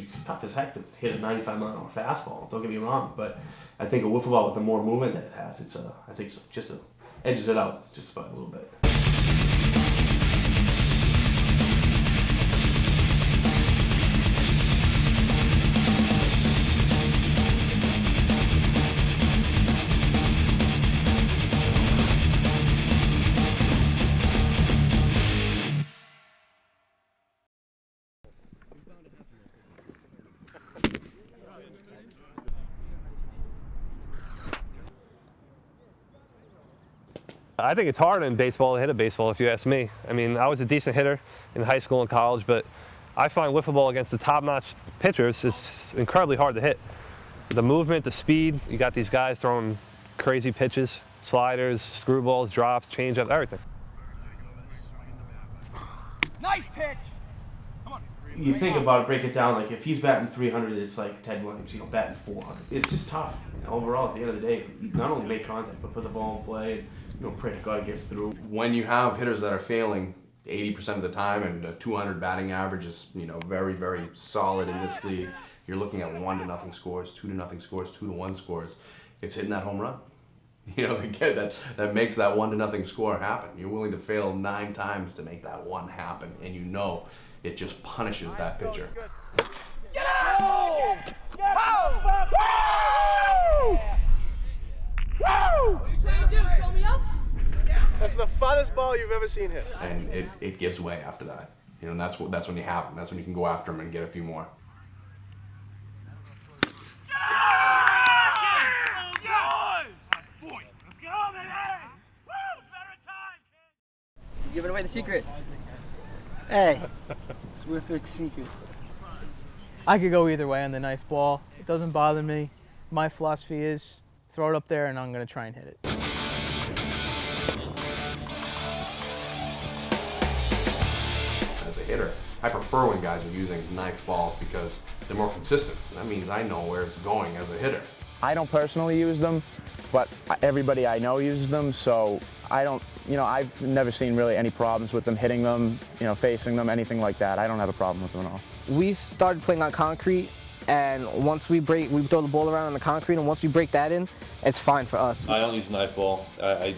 it's tough as heck to hit a 95-mile-an-hour fastball. Don't get me wrong, but I think a wiffle ball with the more movement that it has, I think it's just edges it out just about a little bit. I think it's hard in baseball to hit a baseball, if you ask me. I mean, I was a decent hitter in high school and college, but I find wiffle ball against the top-notch pitchers is incredibly hard to hit. The movement, the speed, you got these guys throwing crazy pitches, sliders, screwballs, drops, changeup, everything. Nice pitch! Come on. You think about it, break it down, like if he's batting 300, it's like Ted Williams, batting 400. It's just tough. Overall, at the end of the day, not only make contact, but put the ball in play and pray to God it gets through. When you have hitters that are failing 80% of the time and a 200 batting average is, very, very solid in this league, you're looking at 1-0 scores, 2-0 scores, 2-1 scores. It's hitting that home run. Again, that makes that 1-0 score happen. You're willing to fail 9 times to make that one happen, and it just punishes that pitcher. Get out! Get out! Woo! Woo! What are you trying to do? Show me up? That's the funnest ball you've ever seen hit. And it gives way after that. And that's when you have them. That's when you can go after them and get a few more. Giving away the secret. Hey, it's Wiffle's secret. I could go either way on the knife ball. It doesn't bother me. My philosophy is throw it up there and I'm going to try and hit it. As a hitter, I prefer when guys are using knife balls because they're more consistent. That means I know where it's going as a hitter. I don't personally use them, but everybody I know uses them, so I don't, I've never seen really any problems with them hitting them, facing them, anything like that. I don't have a problem with them at all. We started playing on concrete, and once we throw the ball around on the concrete, and once we break that in, it's fine for us. I don't use a knife ball. I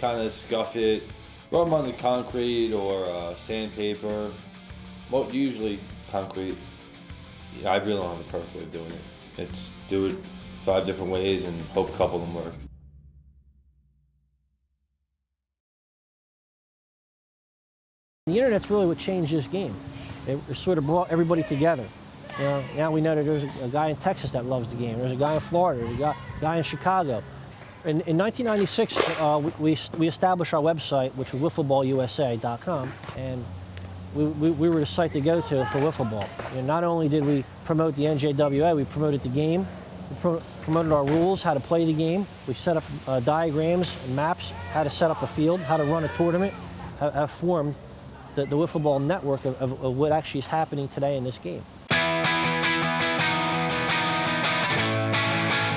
kind of scuff it, rub them on the concrete or sandpaper. Well, usually concrete. I really don't have a perfect way of doing it. It's do it 5 different ways and hope a couple of them work. The internet's really what changed this game. It sort of brought everybody together. Now we know that there's a guy in Texas that loves the game. There's a guy in Florida. There's a guy in Chicago. In 1996, we established our website, which was wiffleballusa.com, and we were the site to go to for wiffle ball. Not only did we promote the NJWA, we promoted the game. We promoted our rules, how to play the game. We set up diagrams and maps, how to set up a field, how to run a tournament, have formed the wiffle ball network of what actually is happening today in this game.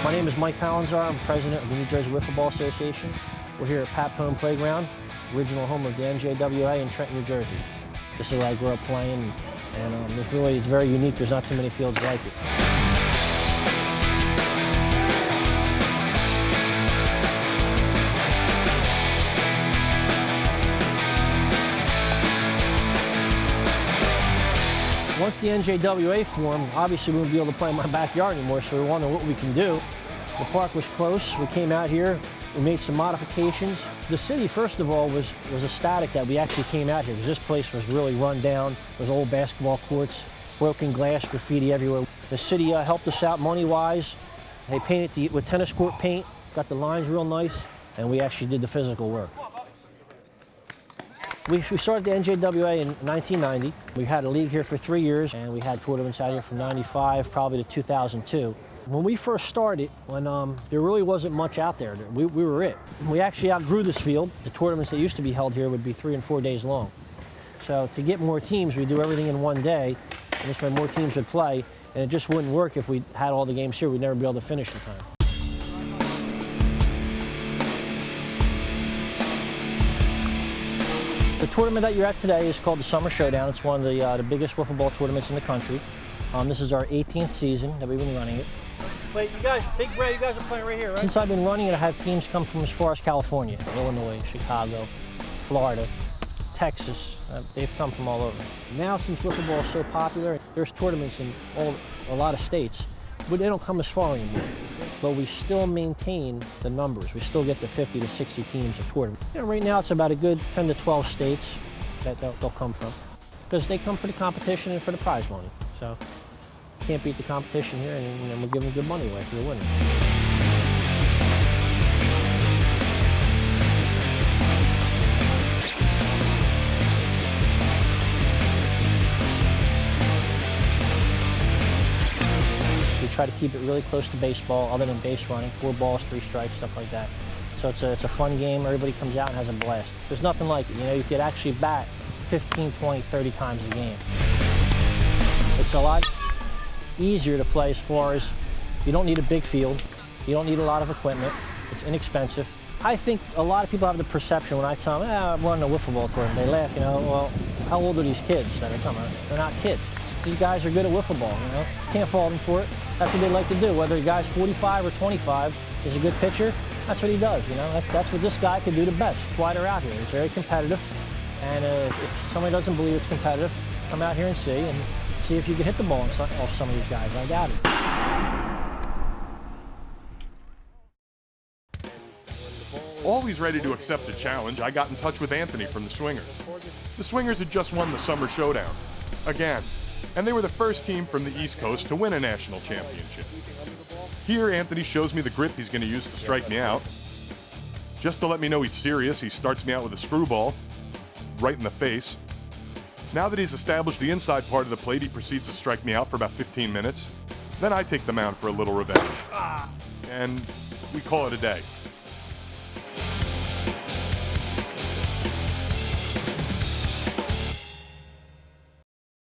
My name is Mike Palanzar. I'm president of the New Jersey Wiffle Ball Association. We're here at Papone Playground, original home of the NJWA in Trenton, New Jersey. This is where I grew up playing, and it's very unique. There's not too many fields like it. Once the NJWA formed, obviously we wouldn't be able to play in my backyard anymore, so we wondered what we can do. The park was close. We came out here. We made some modifications. The city, first of all, was ecstatic that we actually came out here, because this place was really run down. There was old basketball courts, broken glass, graffiti everywhere. The city helped us out money-wise. They painted with tennis court paint, got the lines real nice, and we actually did the physical work. We started the NJWA in 1990. We had a league here for 3 years, and we had tournaments out here from 95 probably to 2002. When we first started, when there really wasn't much out there, we were it. We actually outgrew this field. The tournaments that used to be held here would be 3 and 4 days long. So to get more teams, we do everything in one day, and this way more teams would play, and it just wouldn't work if we had all the games here. We'd never be able to finish in time. The tournament that you're at today is called the Summer Showdown. It's one of the biggest wiffle ball tournaments in the country. This is our 18th season that we've been running it. Wait, you guys, Big Ray, you guys are playing right here, right? Since I've been running it, I have teams come from as far as California, Illinois, Chicago, Florida, Texas. They've come from all over. Now, since wiffle ball is so popular, there's tournaments in a lot of states, but they don't come as far anymore. But we still maintain the numbers. We still get the 50 to 60 teams a tournament. You know, right now, it's about a good 10 to 12 states that they'll come from, because they come for the competition and for the prize money. So can't beat the competition here, and we'll give them good money away for the winner. We try to keep it really close to baseball, other than base running, 4 balls, 3 strikes, stuff like that. So it's a fun game. Everybody comes out and has a blast. There's nothing like it. You know, you could actually bat 15, 20, 30 times a game. It's a lot easier to play as far as you don't need a big field, you don't need a lot of equipment, it's inexpensive. I think a lot of people have the perception when I tell them, I'm running a wiffle ball tournament, they laugh, you know, well, how old are these kids that are coming? They're not kids. These guys are good at wiffle ball, you know, can't fault them for it. That's what they like to do, whether the guy's 45 or 25, is a good pitcher, that's what he does, you know, that's what this guy can do the best. That's why they're out here. It's very competitive, and if somebody doesn't believe it's competitive, come out here and see if you can hit the ball off some of these guys. I got it. Always ready to accept the challenge, I got in touch with Anthony from the Swingers. The Swingers had just won the Summer Showdown, again, and they were the first team from the East Coast to win a national championship. Here, Anthony shows me the grip he's going to use to strike me out. Just to let me know he's serious, he starts me out with a screwball, right in the face. Now that he's established the inside part of the plate, he proceeds to strike me out for about 15 minutes. Then I take the mound for a little revenge. And we call it a day.